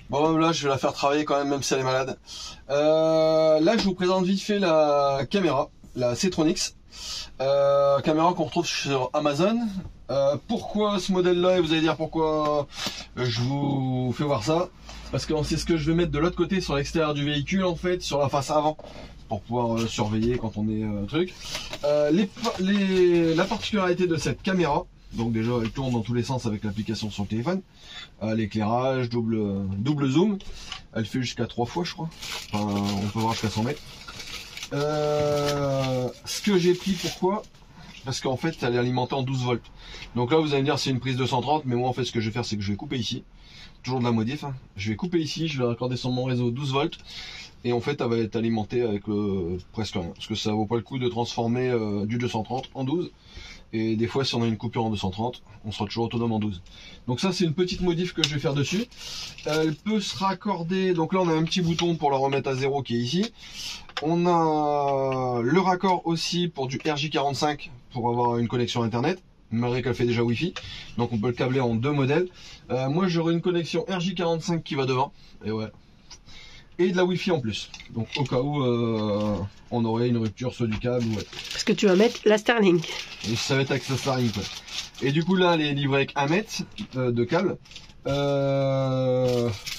Bon, là, je vais la faire travailler quand même si elle est malade. Là, je vous présente vite fait la caméra, la C-Tronix. Caméra qu'on retrouve sur Amazon. Pourquoi ce modèle-là? Et vous allez dire pourquoi je vous fais voir ça. Parce que c'est ce que je vais mettre de l'autre côté sur l'extérieur du véhicule, en fait, sur la face avant, pour pouvoir surveiller quand on est truc. La particularité de cette caméra, donc déjà elle tourne dans tous les sens avec l'application sur le téléphone. L'éclairage, double zoom, elle fait jusqu'à 3 fois je crois, enfin, on peut voir jusqu'à 100 mètres. Ce que j'ai pris, pourquoi? Parce qu'en fait elle est alimentée en 12 volts. Donc là vous allez me dire c'est une prise 230, mais moi en fait ce que je vais faire c'est que je vais couper ici, toujours de la modif, hein. Je vais couper ici, je vais raccorder sur mon réseau 12 volts. Et en fait, elle va être alimentée avec presque rien. Parce que ça vaut pas le coup de transformer du 230 en 12. Et des fois, si on a une coupure en 230, on sera toujours autonome en 12. Donc ça, c'est une petite modif que je vais faire dessus. Elle peut se raccorder. Donc là, on a un petit bouton pour la remettre à 0 qui est ici. On a le raccord aussi pour du RJ45 pour avoir une connexion Internet, malgré qu'elle fait déjà Wi-Fi. Donc on peut le câbler en 2 modèles. Moi, j'aurai une connexion RJ45 qui va devant. Et ouais. Et de la Wi-Fi en plus, donc au cas où on aurait une rupture soit du câble ou parce que tu vas mettre la Starlink. Et ça va être avec la Starlink, ouais. Et du coup là elle est livrée avec 1 mètre de câble,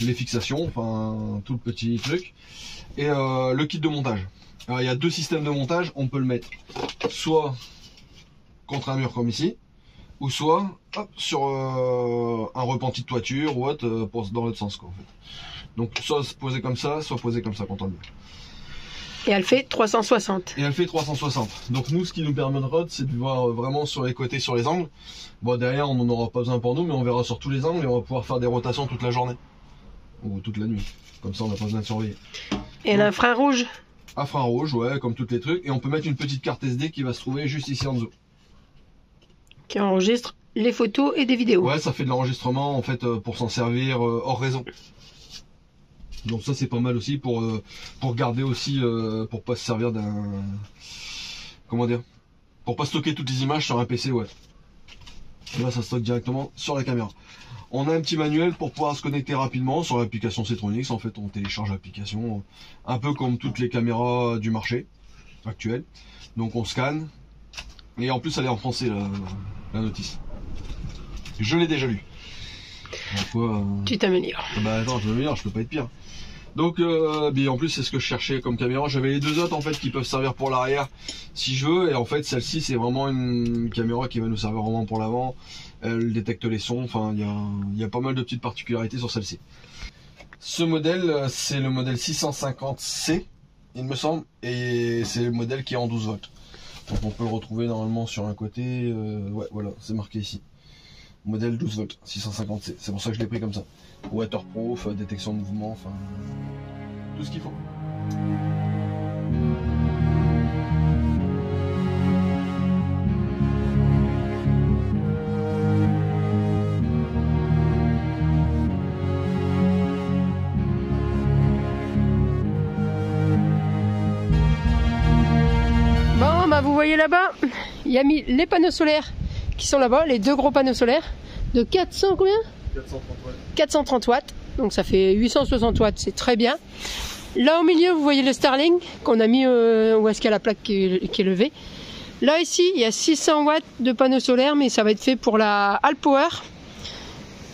les fixations, enfin tout le petit truc, et le kit de montage. Alors il y a 2 systèmes de montage, on peut le mettre soit contre un mur comme ici, ou soit hop, sur un repenti de toiture ou autre dans l'autre sens quoi, en fait. Donc soit se poser comme ça, soit poser comme ça quand on le met. Et elle fait 360. Et elle fait 360. Donc nous, ce qui nous permettra, c'est de voir vraiment sur les côtés, sur les angles. Bon, derrière, on n'en aura pas besoin pour nous, mais on verra sur tous les angles et on va pouvoir faire des rotations toute la journée. Ou toute la nuit. Comme ça, on n'a pas besoin de surveiller. Et l'infrarouge? Infrarouge, ouais, comme tous les trucs. Et on peut mettre une petite carte SD qui va se trouver juste ici en dessous. Qui enregistre les photos et des vidéos. Ouais, ça fait de l'enregistrement, en fait, pour s'en servir hors réseau. Donc ça c'est pas mal aussi pour garder aussi, pour pas se servir d'un, comment dire, pour pas stocker toutes les images sur un PC, ouais. Et là ça stocke directement sur la caméra. On a un petit manuel pour pouvoir se connecter rapidement sur l'application C-Tronix. En fait on télécharge l'application, un peu comme toutes les caméras du marché actuel. Donc on scanne, et en plus elle est en français la notice. Je l'ai déjà lu. Tu t'améliores. Bah attends, je m'améliore, je peux pas être pire. Donc en plus c'est ce que je cherchais comme caméra. J'avais les 2 autres en fait qui peuvent servir pour l'arrière si je veux, et en fait celle-ci c'est vraiment une caméra qui va nous servir vraiment pour l'avant. Elle détecte les sons, enfin il y a pas mal de petites particularités sur celle-ci. Ce modèle c'est le modèle 650C il me semble, et c'est le modèle qui est en 12 volts. Donc on peut le retrouver normalement sur un côté, ouais voilà, c'est marqué ici. Modèle 12 volts, 650C, c'est pour ça que je l'ai pris comme ça. Waterproof, détection de mouvement, enfin tout ce qu'il faut. Bon, bah vous voyez là-bas, il y a mis les panneaux solaires qui sont là-bas, les 2 gros panneaux solaires de 400 combien? 430 watts. 430 watts, donc ça fait 860 watts, c'est très bien. Là au milieu, vous voyez le Starlink qu'on a mis où est-ce qu'il y a la plaque qui est levée. Là ici, il y a 600 watts de panneaux solaires, mais ça va être fait pour la Alpower.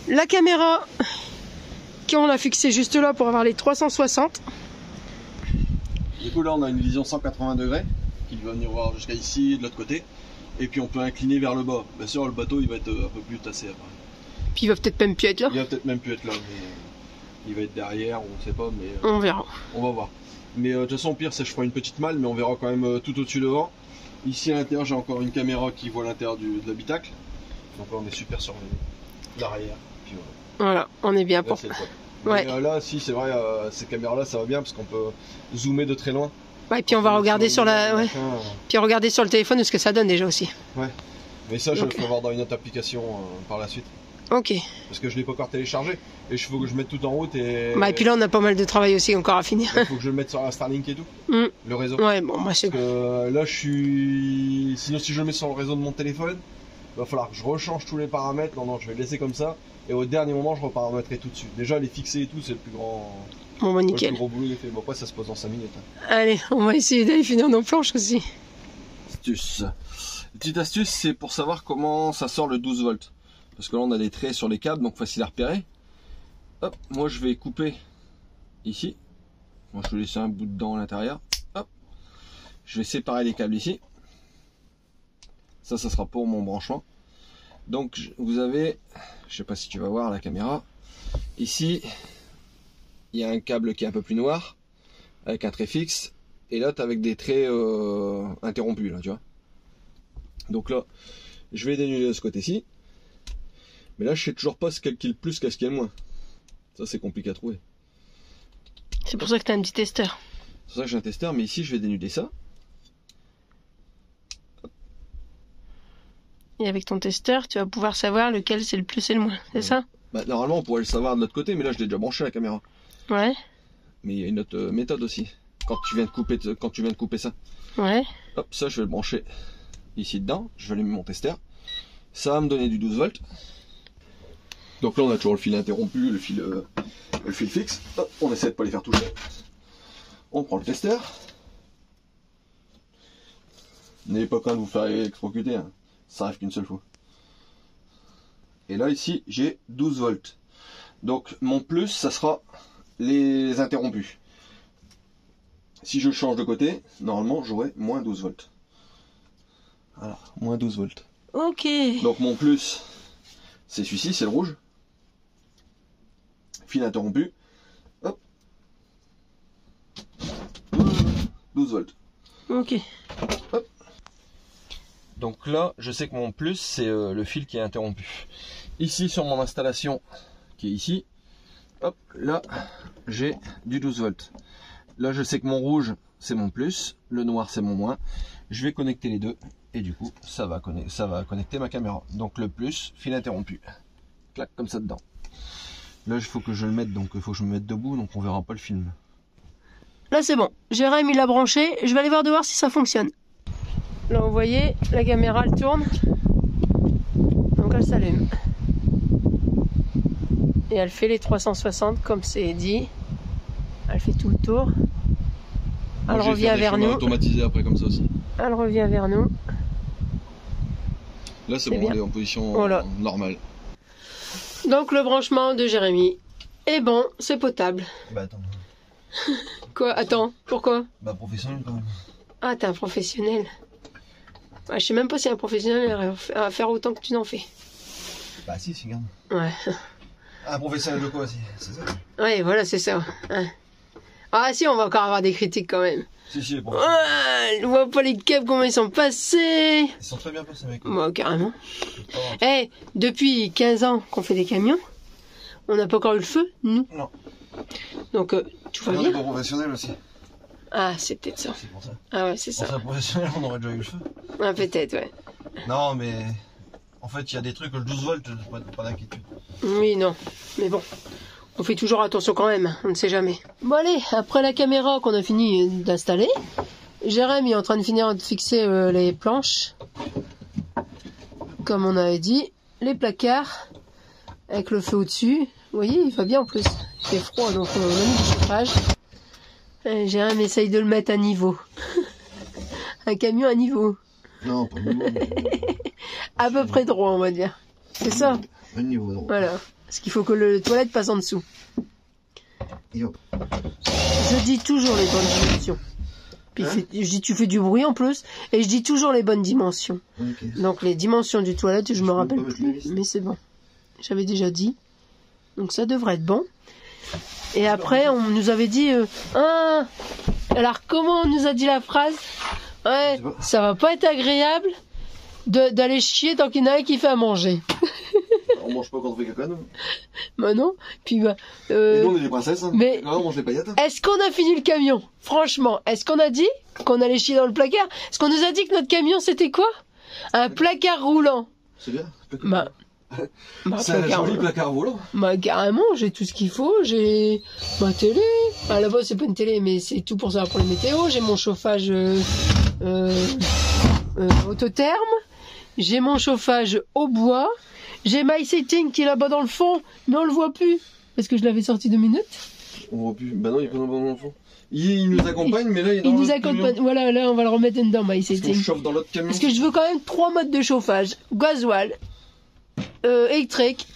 La caméra qu'on a fixée juste là pour avoir les 360. Du coup là on a une vision 180 degrés qui va venir voir jusqu'à ici, de l'autre côté. Et puis on peut incliner vers le bas. Bien sûr le bateau il va être un peu plus tassé après. Puis il va peut-être même plus être là. Il va peut-être même plus être là, mais il va être derrière, on ne sait pas, mais on verra. On va voir. Mais de toute façon, au pire, c'est je ferai une petite malle, mais on verra quand même tout au-dessus devant. Ici à l'intérieur, j'ai encore une caméra qui voit l'intérieur de l'habitacle. Donc là, on est super sur l'arrière. Voilà, on est bien là, pour. Ouais. Mais, là, si c'est vrai, ces caméras-là, ça va bien parce qu'on peut zoomer de très loin. Ouais, et puis on va regarder sur la. Ouais. Puis regarder sur le téléphone ce que ça donne déjà aussi. Ouais. Mais ça, je le ferai voir dans une autre application par la suite. Ok. Parce que je ne l'ai pas encore téléchargé. Et il faut que je mette tout en route. Et puis là, on a pas mal de travail aussi encore à finir. Il faut que je le mette sur la Starlink et tout. Le réseau. Ouais, bon, moi c'est. Parce que là, je suis. Sinon, si je le mets sur le réseau de mon téléphone, il va falloir que je rechange tous les paramètres. Non, je vais le laisser comme ça. Et au dernier moment, je reparamétrerai tout dessus. Déjà, les fixer et tout, c'est le plus grand. Bon, bah, nickel. Le plus gros boulot est fait. Bon, après, ça se pose en 5 minutes. Hein. Allez, on va essayer d'aller finir nos planches aussi. Astuce. Petite astuce, c'est pour savoir comment ça sort le 12 volts. Parce que là, on a des traits sur les câbles, donc facile à repérer. Hop, moi, je vais couper ici. Moi, je vais laisser un bout de dent à l'intérieur. Hop, je vais séparer les câbles ici. Ça sera pour mon branchement. Donc, vous avez, je sais pas si tu vas voir la caméra, ici, il y a un câble qui est un peu plus noir, avec un trait fixe, et l'autre avec des traits interrompus, là, tu vois. Donc là, je vais dénuder de ce côté-ci, mais là, je sais toujours pas ce qui est le plus, qu'est-ce qui est le moins. Ça, c'est compliqué à trouver. C'est pour ça que tu as un petit testeur. C'est pour ça que j'ai un testeur, mais ici, je vais dénuder ça. Et avec ton testeur, tu vas pouvoir savoir lequel c'est le plus et le moins, c'est ça? Bah, normalement, on pourrait le savoir de l'autre côté, mais là, je l'ai déjà branché à la caméra. Ouais. Mais il y a une autre méthode aussi. Quand tu viens de couper ça. Ouais. Hop, ça, je vais le brancher ici dedans. Je vais allumer mon testeur. Ça va me donner du 12 volts. Donc là, on a toujours le fil interrompu, le fil fixe. Hop, on essaie de pas les faire toucher. On prend le testeur. N'ayez pas craint de vous faire électrocuter, hein. Ça arrive qu'une seule fois. Et là, ici, j'ai 12 volts. Donc, mon plus, ça sera les interrompus. Si je change de côté, normalement, j'aurai moins 12 volts. Voilà, moins 12 volts. Ok. Donc, mon plus, c'est celui-ci, c'est le rouge. Fil interrompu. Hop. 12 volts. Ok. Hop. Donc là, je sais que mon plus, c'est le fil qui est interrompu. Ici, sur mon installation, qui est ici, hop, là, j'ai du 12 volts. Là, je sais que mon rouge, c'est mon plus, le noir, c'est mon moins. Je vais connecter les deux, et du coup, ça va connecter ma caméra. Donc le plus, fil interrompu. Clac, comme ça dedans. Là, il faut que je le mette, donc il faut que je me mette debout, donc on verra pas le film. Là, c'est bon. Jérém, il l'a branché. Je vais aller voir dehors si ça fonctionne. Là, vous voyez, la caméra, elle tourne. Donc, elle s'allume. Et elle fait les 360, comme c'est dit. Elle fait tout le tour. Elle revient vers nous. Automatisé après, comme ça aussi. Elle revient vers nous. Là, c'est bon, bien. elle est en position normale. Donc, le branchement de Jérémy est bon, c'est potable. Bah, attends. Quoi? Attends, pourquoi? Bah, professionnel quand même. Ah, t'es un professionnel. Ouais, je sais même pas si un professionnel va faire autant que tu n'en fais. Bah, si, regarde. Ouais. Un professionnel de quoi, c'est ça? Ouais, voilà, c'est ça. Ouais. Ah, si, on va encore avoir des critiques quand même. Si, bon. Ouais, je vois pas les câbles, comment ils sont passés. Ils sont très bien passés, mec. Bah, carrément. Eh, depuis 15 ans qu'on fait des camions, on n'a pas encore eu le feu, nous. Non. Donc, tout va On est bien. pas professionnel aussi. Ah, c'est peut-être ça. C'est pour ça. Ah ouais, c'est Pour ça. ça, professionnel, on aurait déjà eu le feu. Ah, peut-être, ouais. Non, mais en fait, il y a des trucs, le 12 volts, pas d'inquiétude. Oui, non. Mais bon, on fait toujours attention quand même, on ne sait jamais. Bon allez, après la caméra qu'on a fini d'installer, Jérém est en train de finir de fixer les planches. Comme on avait dit, les placards, avec le feu au-dessus. Vous voyez, il va bien en plus. Il fait froid, donc on a mis du chauffage. Jérém essaye de le mettre à niveau. Un camion à niveau. Non, pas niveau. À peu près droit, on va dire. C'est ça? Un niveau droit. Voilà. Parce qu'il faut que le toilette passe en dessous. Yo. Je dis toujours les bonnes dimensions. Puis je dis tu fais du bruit en plus. Et je dis toujours les bonnes dimensions. Okay. Donc les dimensions du toilette, je me rappelle plus. Mais c'est bon. J'avais déjà dit. Donc ça devrait être bon. Et après, on nous avait dit... alors comment on nous a dit la phrase? Ouais, ça va pas être agréable d'aller chier tant qu'il y en a un qui fait à manger. On mange pas quand on fait caca, non? Bah non. Puis bah... Et nous, on est des princesses, hein. Mais non, on mange des paillettes. Hein. Est-ce qu'on a fini le camion? Franchement, est-ce qu'on a dit qu'on allait chier dans le placard? Est-ce qu'on nous a dit que notre camion, c'était quoi? Un placard roulant. C'est bien. C'est un joli placard roulant. Bah carrément, j'ai tout ce qu'il faut. J'ai ma télé. Ah, là-bas, c'est pas une télé, mais c'est tout pour ça, pour les météos. J'ai mon chauffage autotherme. j'ai mon chauffage au bois, j'ai My Setting qui est là-bas dans le fond, mais on le voit plus, parce que je l'avais sorti 2 minutes. On voit plus. Bah non, il est pas dans le fond. Il nous accompagne, mais là il est dans Il nous l'autre accompagne, camion. voilà, là on va le remettre dedans, My Parce qu'on Setting. chauffe dans l'autre camion. Parce que je veux quand même 3 modes de chauffage, gasoil, électrique,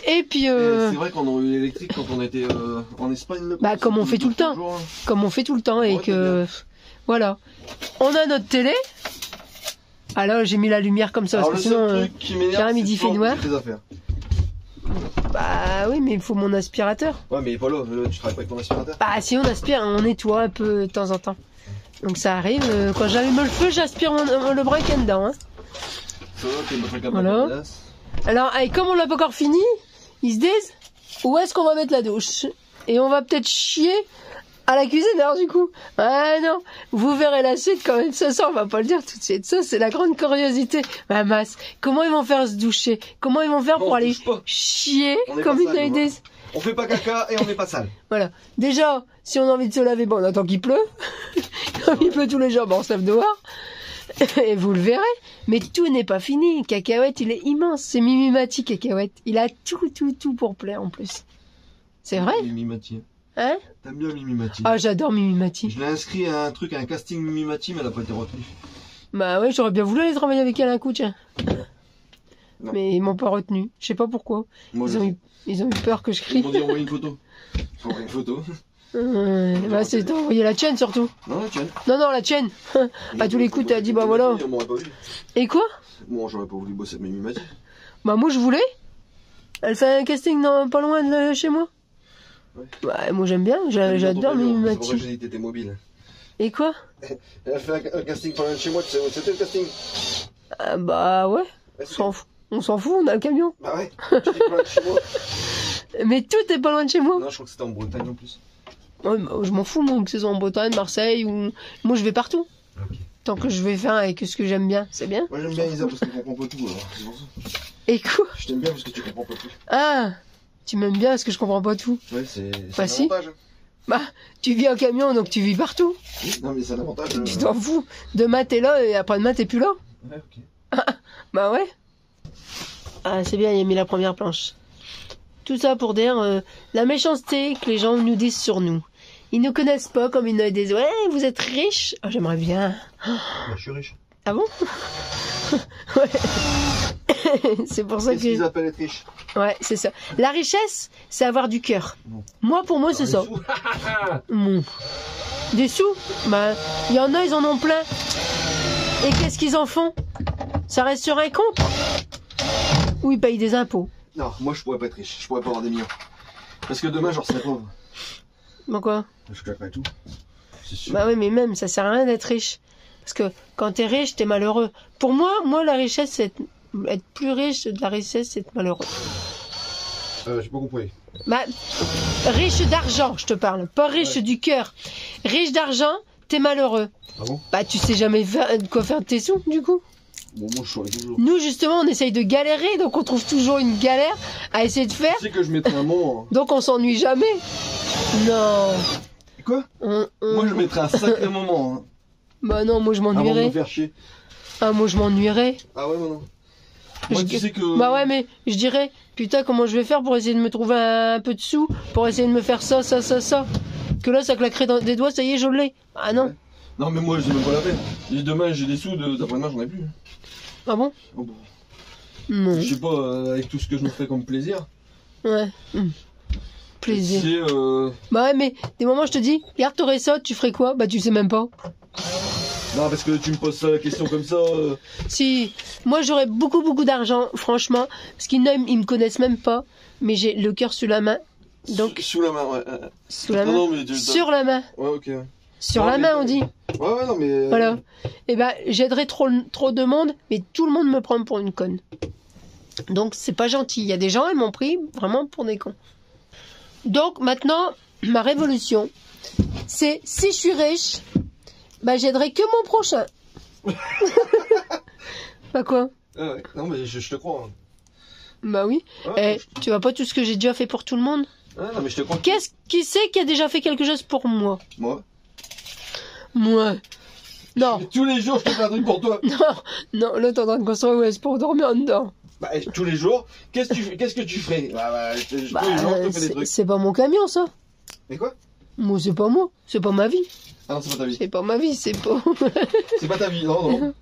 et puis... C'est vrai qu'on a eu l'électrique quand on était en Espagne. Là, Bah, comme on fait tout le temps. jours, hein. Comme on fait tout le temps, et Ouais, que... Voilà. On a notre télé. Ah là, j'ai mis la lumière comme ça, Alors parce le que sinon... seul truc qui m'énerve, Pierre, c'est midi, de fait noir. tes affaires. Bah oui, mais il faut mon aspirateur. Ouais, mais il est pas là, tu travailles pas avec ton aspirateur. Bah si on aspire, on nettoie un peu de temps en temps. Donc ça arrive, quand j'allume le feu, j'aspire le bras qui est dedans. Hein. Ça va, t'es notre capable Voilà. de place. Alors, et comme on l'a pas encore fini, ils se disent, où est-ce qu'on va mettre la douche? Et on va peut-être chier à la cuisine, alors du coup. Ah non, vous verrez la suite quand même. Ça, on va pas le dire tout de suite. Ça, c'est la grande curiosité. Ma masse, comment ils vont faire se doucher? Comment ils vont faire Non, pour on aller touche pas. chier On est comme pas une sale, idée? nous, hein. On fait pas caca et on n'est pas sale. Voilà. Déjà, si on a envie de se laver, bon, on attend qu'il pleut. Comme il pleut tous les jours, bon, on se lave dehors. Et vous le verrez. Mais tout n'est pas fini. Cacahuète, il est immense. C'est Mimimati, Cacahuète. Il a tout pour plaire, en plus. C'est vrai? Mimimati. Hein? T'aimes bien Mimimati? Ah, j'adore Mimimati. Je l'ai inscrit à un truc, à un casting Mimimati, mais elle a pas été retenue. Bah ouais, j'aurais bien voulu aller travailler avec elle un coup, tiens. Non. Mais ils m'ont pas retenu. Je sais pas pourquoi. Moi, Ils ont eu peur que je Ils crie. m'ont dit envoyer une photo. J'ai envoyé une photo. Bah c'est envoyer la tienne surtout. Non, la tienne. Non, la tienne. À tous les coups, t'as dit, bah voilà. On m'aurait pas vu. Et quoi? Moi, j'aurais pas voulu bosser avec Mimimati. Bah moi je voulais. Elle fait un casting pas loin de chez moi. Ouais. Ouais, moi j'aime bien, j'adore C'est pour ça que Mimimati. j'ai dit que t'étais mobile. Et quoi? Elle a fait un casting pas loin de chez moi, tu sais où c'était le casting? Ah, bah ouais, on s'en fout, on a le camion. Bah ouais, tu dis pas loin de chez moi. Mais tout est pas loin de chez moi. Non, je crois que c'était en Bretagne en plus. Ouais, bah, je m'en fous moi, que ce soit en Bretagne, Marseille ou... Moi je vais partout. Ok. Tant que je vais faire avec ce que j'aime bien, c'est bien. Moi j'aime bien Isa parce qu'elle comprend pas tout, alors c'est pour ça. Et quoi? Je t'aime bien parce que tu comprends pas tout. Ah, tu m'aimes bien parce que je comprends pas tout. Ouais, c'est Bah, un si. avantage. Bah, tu vis en camion donc tu vis partout. Non, mais c'est un avantage. Tu t'en fous. Demain t'es là et après-demain t'es plus là. Ouais, ok. Bah ouais. Ah, c'est bien, il a mis la première planche. Tout ça pour dire la méchanceté que les gens nous disent sur nous. Ils nous connaissent pas comme ils nous disent ouais, vous êtes riche. Ah, j'aimerais bien. Bah, je suis riche. Ah bon? Ouais. C'est pour ça Qu'est-ce qu'ils que... appellent être riche? Ouais, c'est ça. La richesse, c'est avoir du cœur. Non. Moi, pour moi, c'est ça. Mmh. Des sous? Bah, il y en a, ils en ont plein. Et qu'est-ce qu'ils en font? Ça reste sur un compte? Ou ils payent des impôts? Non, moi je pourrais pas être riche, je pourrais pas avoir des millions. Parce que demain, genre, serais pauvre. Pourquoi? Je claquerais tout. C'est sûr. Bah oui, mais même, ça sert à rien d'être riche. Parce que quand t'es riche, t'es malheureux. Pour moi, la richesse, c'est être plus riche de la richesse, c'est être malheureux. J'ai pas compris. Bah, riche d'argent, je te parle. Pas riche du cœur. Riche d'argent, t'es malheureux. Ah bon? Bah, tu sais jamais de quoi faire de tes sous, du coup. Bon, moi je saurais toujours. Nous, justement, on essaye de galérer, donc on trouve toujours une galère à essayer de faire. Tu sais que je mettrais un moment. Donc on s'ennuie jamais. Non. Quoi? Moi je mettrais un sacré moment. Hein, Bah non, moi je avant de m'ennuierais. me faire chier. Ah, moi je m'ennuierais. Ah ouais, non. Moi tu sais que. Bah ouais, mais je dirais, putain, comment je vais faire pour essayer de me trouver un peu de sous, pour essayer de me faire ça. Que là, ça claquerait dans des doigts, ça y est, je l'ai. Ah non. Ouais. Non, mais moi je dis même pas la peine. Et demain j'ai des sous, d'après-demain j'en ai plus. Ah bon? Oh, bon. Non. Je sais pas, avec tout ce que je me fais comme plaisir. Ouais. Plaisir. C'est Bah ouais, mais des moments, je te dis, regarde, t'aurais ça, tu ferais quoi? Bah tu sais même pas. Non, parce que tu me poses ça la question comme ça. Si, moi j'aurais beaucoup d'argent, franchement, parce qu'ils ils me connaissent même pas, mais j'ai le cœur sous la main. Donc, Sous la main, ouais. sous la main. Non, mais Sur la main. Ouais, ok. Ouais, Sur Non, la mais- main, on dit. ouais, non, mais. Voilà. Et ben, j'aiderais trop de monde, mais tout le monde me prend pour une conne. Donc, c'est pas gentil. Il y a des gens, ils m'ont pris vraiment pour des cons. Donc, maintenant, ma révolution, c'est si je suis riche, bah, j'aiderai que mon prochain. Bah quoi? Ah ouais. Non, mais je te crois. Hein. Bah oui. Ouais, Tu vois pas tout ce que j'ai déjà fait pour tout le monde? Ah, non, mais je te crois. Qui c'est qui a déjà fait quelque chose pour moi? Moi. Moi. Non. Tous les jours, je te fais un truc pour toi. Non, là, t'es en train de construire, ouais, c'est pour dormir en dedans. Bah, tous les jours, qu'est-ce que tu ferais? Tous les jours, je te fais des trucs. C'est pas mon camion, ça. Mais quoi? Moi, c'est pas ma vie. Ah non, c'est pas ta vie. C'est pas ma vie, c'est pas... C'est pas ta vie, non.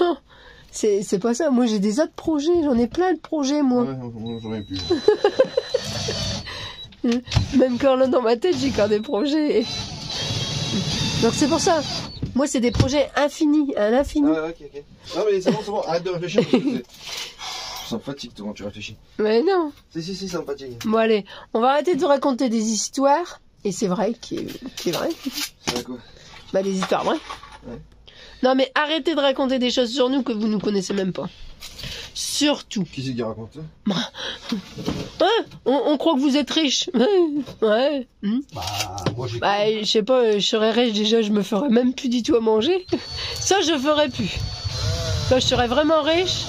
Non, c'est pas ça. Moi, j'ai des autres projets, j'en ai plein de projets, moi. Ouais, j'en ai plus. Même quand là, dans ma tête, j'ai encore des projets. Donc, c'est pour ça. Moi, c'est des projets infinis, à l'infini. Ah, ok. Non, mais c'est bon, arrête de réfléchir. Ça me fatigue quand tu réfléchis. Mais non. Si, ça me fatigue. Bon, allez, on va arrêter de raconter des histoires. Et c'est vrai qui est vrai. C'est vrai quoi? Bah, des histoires vraies. Ouais. Non, mais arrêtez de raconter des choses sur nous que vous ne connaissez même pas. Surtout. Qui c'est qui raconte ça? Ouais, on croit que vous êtes riche. Ouais. Bah, moi j'ai. Bah, je sais pas, je serais riche déjà, je me ferais même plus du tout à manger. Ça, je ferais plus. Quand je serais vraiment riche,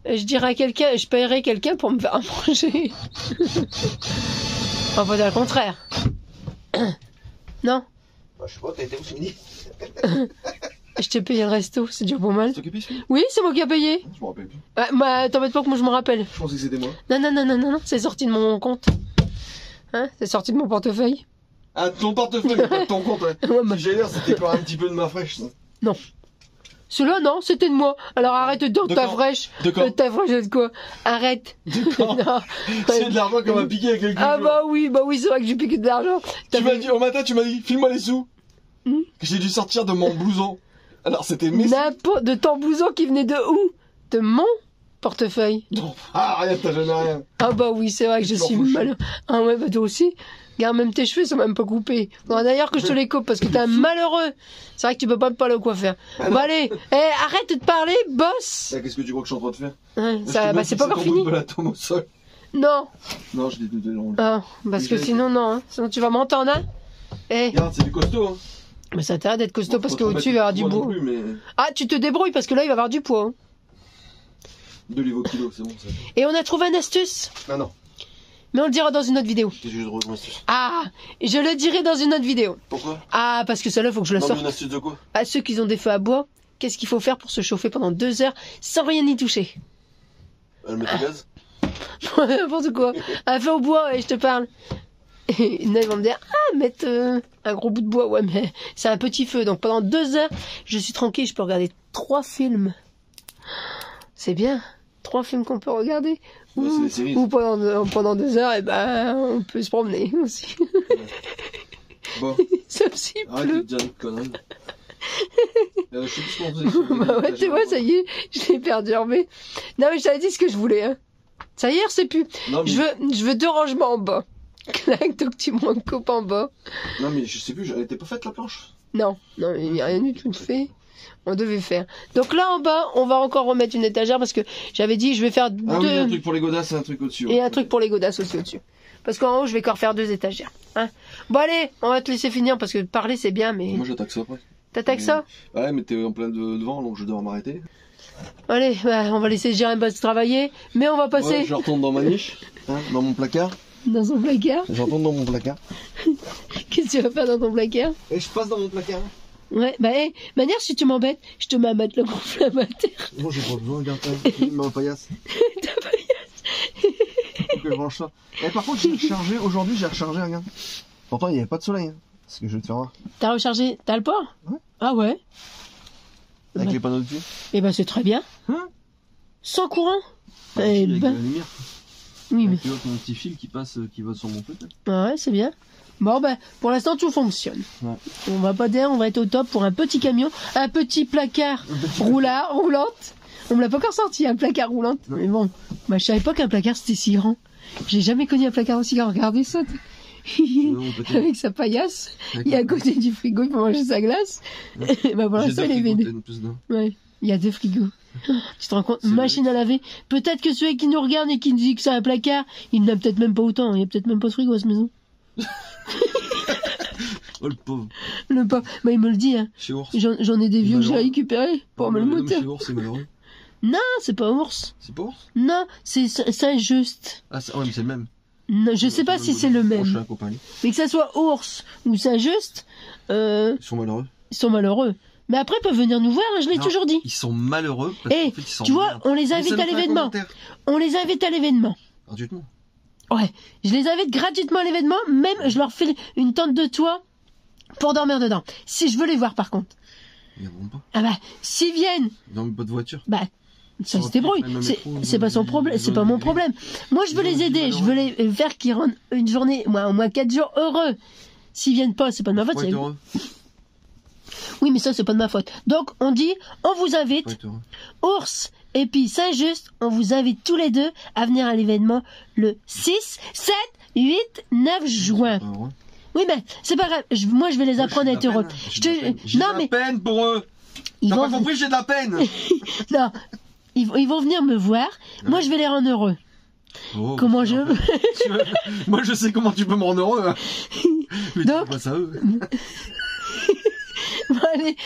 je dirais à quelqu'un, je paierais quelqu'un pour me faire à manger. Enfin, pas le contraire. Non? Bah, je sais pas, t'as été où ce midi? Je t'ai payé le resto, c'est dur pour mal. C'est toi qui as payé ce midi? Oui, c'est moi qui ai payé. Je me rappelle plus. Bah, t'embête pas que moi je me rappelle. Je pensais que c'était moi. Non, c'est sorti de mon compte. Hein? C'est sorti de mon portefeuille. Ah, ton portefeuille, pas de ton compte, ouais. Ouais, bah. J'ai l'air, c'était pas un petit peu de ma fraîche, ça. Non. Celui-là, non, c'était de moi. Alors arrête de dire ta fraîche. De quand? Ta fraîche, c'est de quoi? Arrête. De quand? Non. C'est de l'argent qu'on m'a piqué avec quelques Ah jours. bah oui, c'est vrai que j'ai piqué de l'argent. Tu m'as dit, au matin, tu m'as dit, file-moi les sous. Que j'ai dû sortir de mon blouson. Alors c'était mes sous. N'importe de ton blouson qui venait de où? De mon portefeuille. Non. Ah, rien, t'as jamais rien. Ah bah oui, c'est vrai que je suis malheureux. Ah ouais, bah toi aussi. Regarde, même tes cheveux sont même pas coupés. Faudra d'ailleurs que je te les coupe parce que t'es un malheureux. C'est vrai que tu peux pas te parler au coiffeur. Bon allez, arrête de te parler, boss. Qu'est-ce que tu crois que je suis en train de faire? Ouais, ça, bah c'est pas encore fini. De la tombe au sol. Non. Non, je l'ai dit long. Ah, parce que sinon non, hein. Sinon tu vas m'entendre, hein. Regarde, c'est du costaud, hein. Mais ça t'arrête d'être costaud parce qu'au-dessus il va y avoir du bois. Plus, mais... Ah, tu te débrouilles parce que là il va y avoir du poids. Hein. 2 livres au kilo, c'est bon ça. Et on a trouvé une astuce. Ah non. Mais on le dira dans une autre vidéo. Qu'est-ce que je trouve une astuce? Ah, je le dirai dans une autre vidéo. Pourquoi? Ah, parce que celle-là, faut que je la sorte. Une astuce de quoi? À ceux qui ont des feux à bois, qu'est-ce qu'il faut faire pour se chauffer pendant 2 heures sans rien y toucher? Elle met au gaz? N'importe quoi. Un feu au bois, et je te parle. Et ils vont me dire, mettre un gros bout de bois. Ouais, mais c'est un petit feu. Donc pendant 2 heures, je suis tranquille, je peux regarder 3 films. C'est bien. 3 films qu'on peut regarder. Ouais, c'est des séries. Ou pendant 2 heures, et ben, on peut se promener aussi. Bon. Sauf s'il Arrête de pleut. dire une connerie. Je sais plus comment on faisait. Bah ouais, tu vois, ça y est, je l'ai perturbé. Non, mais je t'avais dit ce que je voulais, hein. Ça y est, c'est plus. Non, mais... Je veux 2 rangements en bas. Clac, donc tu me coupes en bas. Non, mais je sais plus, elle était pas faite la planche. Non, il n'y a rien du tout de fait. On devait faire. Donc là en bas, on va encore remettre une étagère parce que j'avais dit je vais faire 2. Ah oui, un truc pour les godasses et un truc au-dessus. Et un truc pour les godasses aussi au-dessus. Parce qu'en haut, je vais encore faire 2 étagères. Hein. Bon allez, on va te laisser finir parce que parler c'est bien, mais. Moi j'attaque ça après. T'attaques ça? Ouais, mais t'es en plein devant, donc je dois m'arrêter. Allez, bah, on va laisser Jérémy travailler, mais on va passer. Ouais, je retourne dans ma niche, hein, dans mon placard. Dans son placard. Je retourne dans mon placard. Qu'est-ce que tu vas faire dans ton placard? Et je passe dans mon placard. Ouais, bah, manière, si tu m'embêtes, je te mets à mettre le gonfle à ma terre. Moi, j'ai pas besoin, regarde, ma paillasse. Ta paillasse. Faut que je range ça. Et par contre, j'ai rechargé, aujourd'hui, j'ai rechargé, regarde. Pourtant, il n'y avait pas de soleil, hein. C'est ce que je vais te faire voir. T'as rechargé, t'as le port? Ouais. Ah ouais? Avec bah. les panneaux dessus. Eh ben, c'est très bien. Hein? Sans courant? Bah, Eh avec ben. la lumière. Oui, mais. Tu vois, mon petit fil qui passe, qui va sur mon truc. Ouais, c'est bien. Bon, ben, pour l'instant, tout fonctionne. Ouais. On va pas dire, on va être au top pour un petit camion, un petit placard roulante. On me l'a pas encore sorti, un placard roulant. Non. Mais bon, bah, je savais pas qu'un placard c'était si grand. J'ai jamais connu un placard aussi grand. Regardez ça. Avec sa paillasse. Il est à côté du frigo, il peut manger sa glace. Ouais. Bah, pour l'instant, il est véné. Ouais. Il y a 2 frigos. Tu te rends compte? Machine à laver. Peut-être que celui qui nous regarde et qui nous dit que c'est un placard, il n'a peut-être même pas autant. Il y a peut-être même pas de frigo à cette maison. Oh le pauvre. Le pas. Bah, il me le dit, hein. Chez Ours. J'en ai des vieux que j'ai récupérés pour me le moteur. Chez Ours, c'est malheureux. Non, c'est pas Ours. C'est pas Ours? Non, c'est Saint-Just. Ah, ouais, mais c'est le même. Non, je sais pas si c'est le Moi, je suis même. accompagné. Mais que ça soit Ours ou Saint-Just, Ils sont malheureux. ils sont malheureux. Mais après, ils peuvent venir nous voir, je l'ai Non, toujours dit. Ils sont malheureux. Parce Et qu'en fait, ils tu vois, s'emmerdent. on les Mais invite ça à nous fait un l'événement. commentaire. On les invite à l'événement. Gratuitement. Ouais, je les invite gratuitement à l'événement, même je leur fais une tente de toit pour dormir dedans. Si je veux les voir par contre. Ils viendront pas. Ah bah, s'ils viennent, Ils n'ont pas de voiture. bah, ça Sans se débrouille. même le métro, C'est pas son problème, c'est pas mon problème. Moi, je veux les aider, je veux les faire qu'ils rendent une journée, au moins 4 jours heureux. S'ils viennent pas, c'est pas de ma faute. Faut être heureux. Oui, mais ça, c'est pas de ma faute. Donc, on dit, on vous Faut invite, être heureux. Ours et puis Saint-Just, on vous invite tous les deux à venir à l'événement le 6, 7, 8, 9 juin. Pas heureux. Oui, mais c'est pas grave. Moi, je vais les Moi, apprendre à j'ai être de la heureux. peine. Non, J'ai de la mais peine pour eux. ils T'as vont, pas compris, j'ai de la peine. non, ils vont venir me voir. Moi, je vais les rendre heureux. Oh, Comment je Moi, je sais comment tu peux me rendre heureux. Hein. Mais Donc- tu fais pas ça eux. Bon, allez,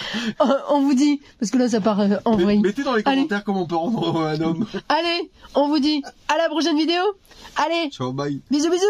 on vous dit, parce que là, ça part en vrille. Mettez dans les Allez. commentaires comment on peut rendre heureux un homme. Allez, on vous dit à la prochaine vidéo. Allez, Ciao, bye. bisous, bisous.